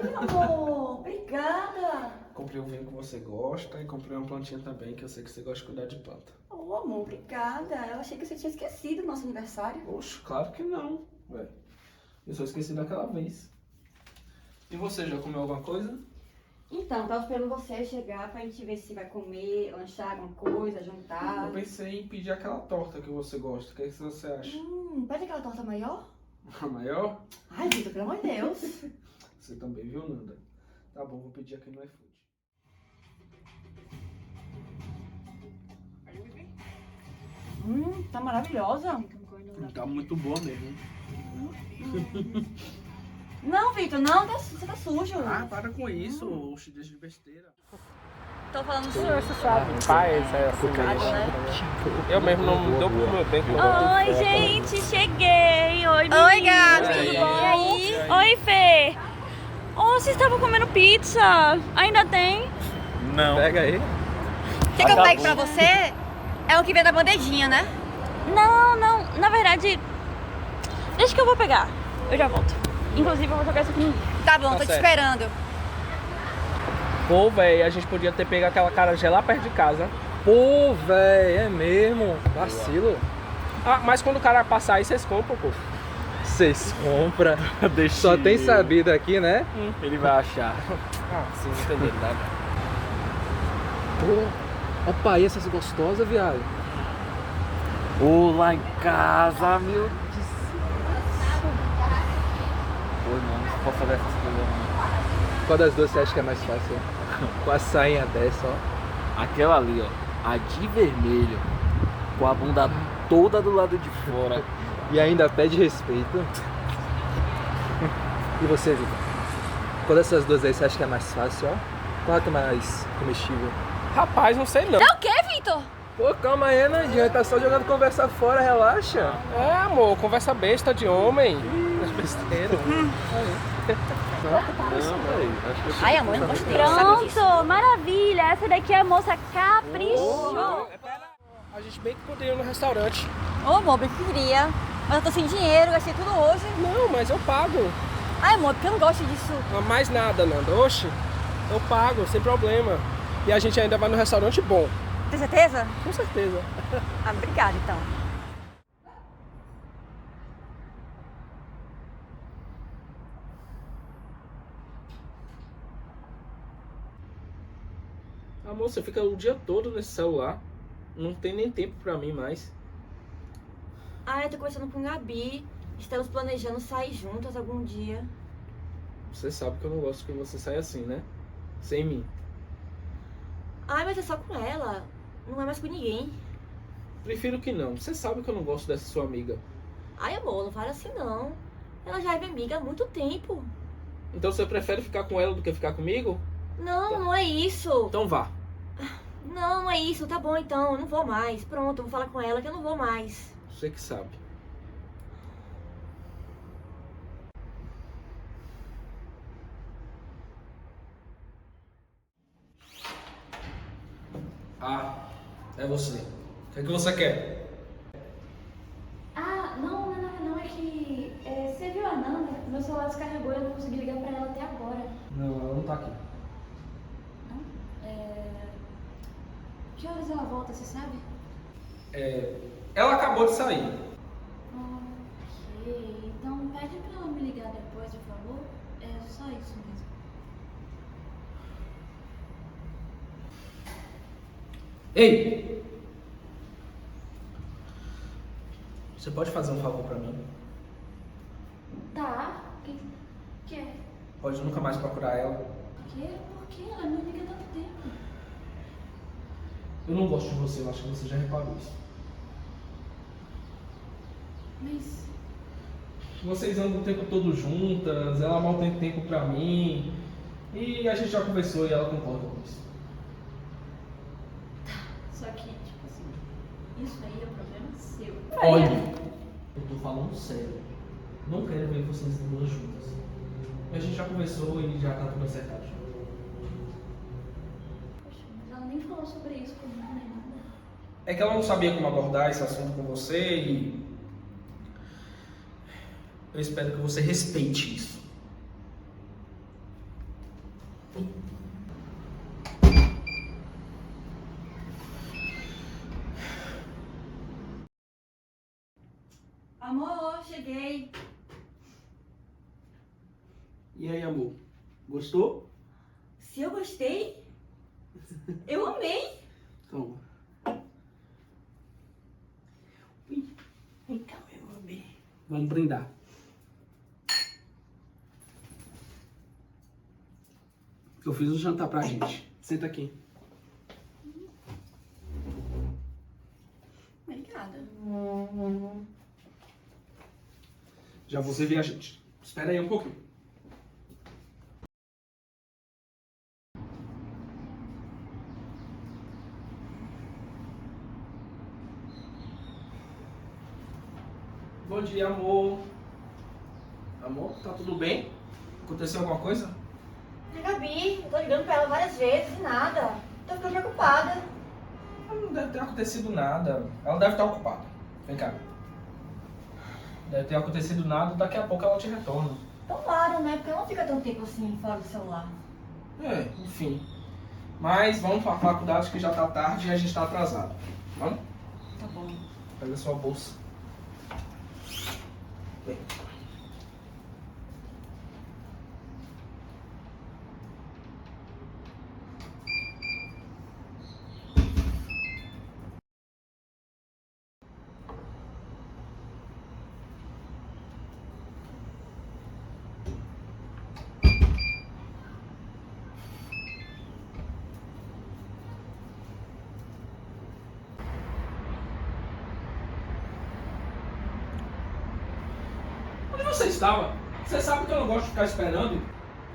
Oi, amor. Obrigada. Comprei um vinho que você gosta e comprei uma plantinha também, que eu sei que você gosta de cuidar de planta. Ô, amor, obrigada. Eu achei que você tinha esquecido o nosso aniversário. Oxe, claro que não, velho. Eu só esqueci daquela vez. E você, já comeu alguma coisa? Então, tava esperando você chegar pra gente ver se vai comer, lanchar alguma coisa, jantar. Eu pensei em pedir aquela torta que você gosta. O que é que você acha? Pede aquela torta maior? A maior? Ai, Vitor, pelo amor de Deus. Você também, viu, Nanda? Tá bom, vou pedir aqui no iFood. Tá maravilhosa. Tá muito boa mesmo. Não, Vitor, não, você tá sujo. Ah, para com isso, oxe, deixa de besteira. Tô falando sujo. Rapaz, é assim mesmo. Eu mesmo não me dou pro meu bem com Oi, gente, cheguei. Oi, meninas. Oi, Gabi. Tudo E bom? aí? Oi, Fê. Oh, vocês estavam comendo pizza? Ainda tem? Não. Pega aí. Quer que eu pegue pra você? É o que vem na bandejinha, né? Não, não. Na verdade, deixa que eu vou pegar. Eu já volto. Inclusive, eu vou jogar isso aqui no lixo. Tá bom, tô te certo. esperando. Pô, velho, a gente podia ter pego aquela acarajé lá perto de casa. Pô, véi, é mesmo. Vacilo. Ah, mas quando o cara passar aí, vocês compram, pô. Vocês compram. Deixa Só tem sabido aqui, né? Ele vai achar. Ah, sim, entenderam, tá? Pô, ó pai, essas gostosas, viado. Ô, lá em casa, meu Deus. Pô, não pode fazer essas coisas não. Qual das duas você acha que é mais fácil? Com a sainha dessa, ó. Aquela ali, ó, a de vermelho, com a bunda toda do lado de fora. E ainda pede respeito. E você, Vitor? Qual dessas duas aí você acha que é mais fácil, ó? Qual que é mais comestível? Rapaz, não sei não. É o quê, Vitor? Pô, calma aí, Nandinha. Tá só jogando conversa fora, relaxa. É, amor, conversa besta de homem. Besteira. Ai, amor, eu não gostei. Pronto, maravilha. Essa daqui é a moça caprichou. A gente bem que poderia ir no restaurante. Ô, amor, eu queria. Mas eu tô sem dinheiro, gastei tudo hoje. Não, mas eu pago. Ai, amor, porque eu não gosto disso. Não, mais nada, Nanda. Oxe, eu pago, sem problema. E a gente ainda vai no restaurante bom. Tem certeza? Com certeza. Ah, obrigada, então. Amor, você fica o dia todo nesse celular. Não tem nem tempo pra mim mais. Ai, eu tô conversando com Gabi. Estamos planejando sair juntas algum dia. Você sabe que eu não gosto que você saia assim, né? Sem mim. Ai, mas é só com ela. Não é mais com ninguém. Prefiro que não. Você sabe que eu não gosto dessa sua amiga. Ai, amor, não fala assim não. Ela já é minha amiga há muito tempo. Então você prefere ficar com ela do que ficar comigo? Não, não é isso. Então vá. Não, não é isso. Tá bom então, eu não vou mais. Pronto, eu vou falar com ela que eu não vou mais. Você que sabe. Ah, é você. O que é que você quer? Ah, não, não. É que você viu a Nanda? Meu celular descarregou e eu não consegui ligar pra ela até agora. Não, ela não tá aqui. Que horas ela volta, você sabe? Ela acabou de sair. Ok, então pede pra ela me ligar depois, por favor. É só isso mesmo. Ei! Você pode fazer um favor pra mim? Tá, o que é? Pode nunca mais procurar ela. Por quê? Por quê? Ela me liga há tanto tempo. Eu não gosto de você, eu acho que você já reparou isso. Mas Vocês andam o tempo todo juntas, ela mal tem tempo pra mim. E a gente já conversou e ela concorda com isso. só que, tipo assim, isso aí é problema seu. Olha, eu tô falando sério. Não quero ver vocês duas juntas. A gente já conversou e já tá tudo acertado. Poxa, mas ela nem falou sobre isso comigo, nem nada. É que ela não sabia como abordar esse assunto com você e eu espero que você respeite isso. Amor, cheguei. E aí, amor? Gostou? Se eu gostei, eu amei. Toma. Então, eu amei. Vamos brindar. Eu fiz um jantar pra gente. Senta aqui. Obrigada. Já vou servir a gente. Espera aí um pouquinho. Bom dia, amor. Amor, tá tudo bem? Aconteceu alguma coisa? A Gabi, eu tô ligando pra ela várias vezes e nada. Tô ficando preocupada. Não deve ter acontecido nada. Ela deve estar ocupada. Vem cá. Deve ter acontecido nada, daqui a pouco ela te retorna. Tomara, né? Porque ela não fica tanto tempo assim fora do celular. É, enfim. Mas vamos pra faculdade que já tá tarde e a gente tá atrasado. Vamos? Tá bom. Pega a sua bolsa. Vem. Onde você estava? Você sabe que eu não gosto de ficar esperando?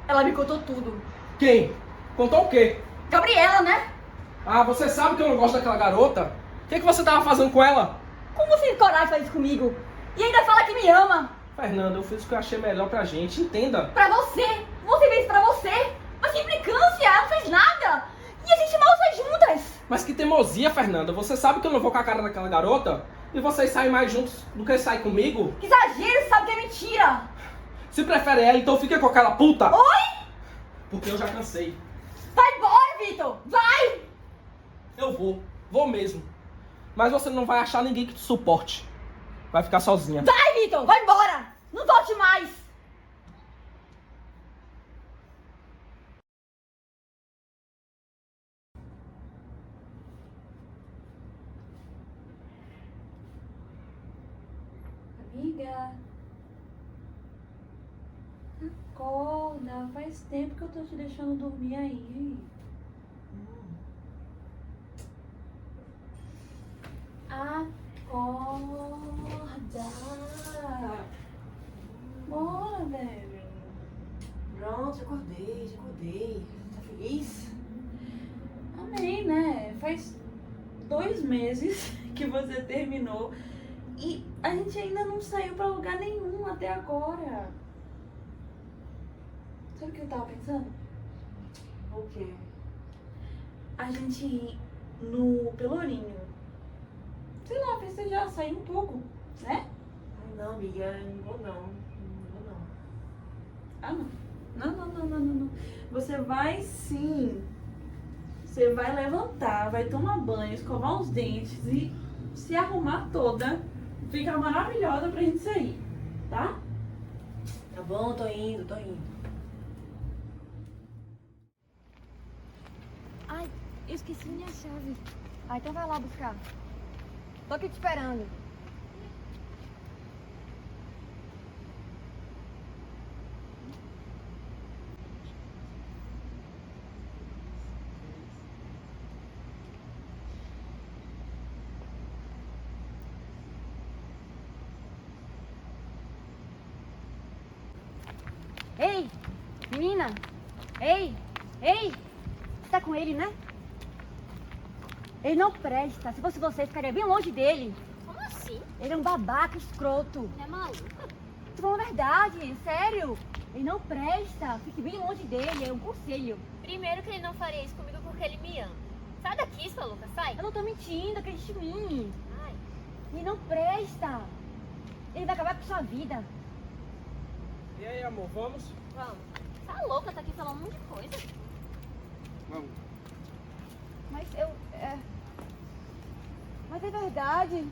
Ela me contou tudo. Quem? Contou o quê? Gabriela, né? Ah, você sabe que eu não gosto daquela garota? O que você tava fazendo com ela? Como você tem coragem de fazer isso comigo? E ainda fala que me ama. Fernanda, eu fiz o que eu achei melhor pra gente, entenda. Pra você. Você fez pra você. Mas que implicância. Ela não fez nada. E a gente mal sai juntas. Mas que teimosia, Fernanda. Você sabe que eu não vou com a cara daquela garota? E vocês saem mais juntos do que saem comigo? Que exagero, sabe que é mentira. Se prefere ela, então fica com aquela puta. Oi? Porque eu já cansei. Vai embora, Vitor. Vai. Eu vou mesmo. Mas você não vai achar ninguém que te suporte. Vai ficar sozinha. Vai, Vitor. Vai embora. Não volte mais. Amiga, acorda, faz tempo que eu tô te deixando dormir aí. Acorda. Bora, velho. Pronto, já acordei. Tá feliz? Amei, né? Faz 2 meses que você terminou e a gente ainda não saiu pra lugar nenhum até agora. Sabe o que eu tava pensando? O quê? A gente ir no Pelourinho. Sei lá, festejar, sair um pouco, né? Ai, não, amiga, não vou não. Ah, não. Não. Você vai sim. Você vai levantar, vai tomar banho, escovar os dentes e se arrumar toda. Fica maravilhosa pra gente sair, tá? Tá bom, tô indo. Ai, eu esqueci minha chave. Ah, então vai lá buscar. Tô aqui te esperando. Ei, menina! Ei! Você tá com ele, né? Ele não presta. Se fosse você, ficaria bem longe dele. Como assim? Ele é um babaca escroto. Ele é maluco? Tô falando a verdade, sério. Ele não presta. Fique bem longe dele, é um conselho. Primeiro que ele não faria isso comigo porque ele me ama. Sai daqui, sua louca, sai. Eu não tô mentindo, acredite em mim. Ai, Ele não presta. Ele vai acabar com sua vida. E aí, amor, vamos? vamos. Tá louca, tá aqui falando um monte de coisa. Vamos. Mas Mas é verdade.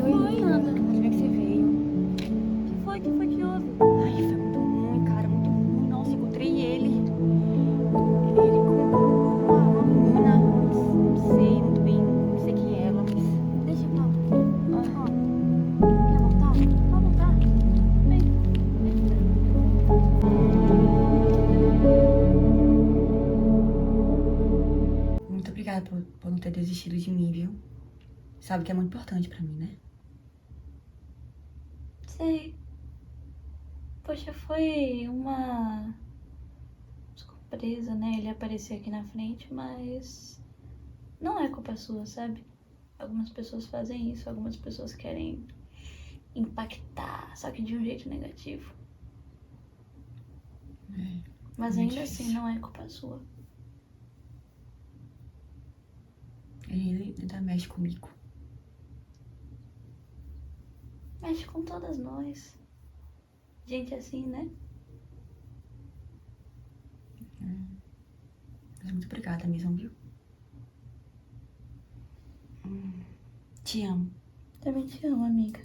Oi, Nanda. Como é que você veio? O que foi que houve? Ai, foi muito ruim, cara, muito ruim. Nossa, encontrei ele. Ele com uma menina, não sei muito bem, não sei quem é ela, mas... Deixa eu falar. Quer voltar? Pode voltar. Vem. Muito obrigada por não ter desistido de mim, viu? Sabe que é muito importante pra mim, né? Sei. Poxa, foi uma surpresa, né? Ele aparecer aqui na frente, mas não é culpa sua, sabe? Algumas pessoas fazem isso, algumas pessoas querem impactar, só que de um jeito negativo. Mas muito ainda assim, difícil. não é culpa sua. Ele ainda mexe comigo. Mexe com todas nós. Gente assim, né? Mas muito obrigada mesmo, viu? Te amo. Também te amo, amiga.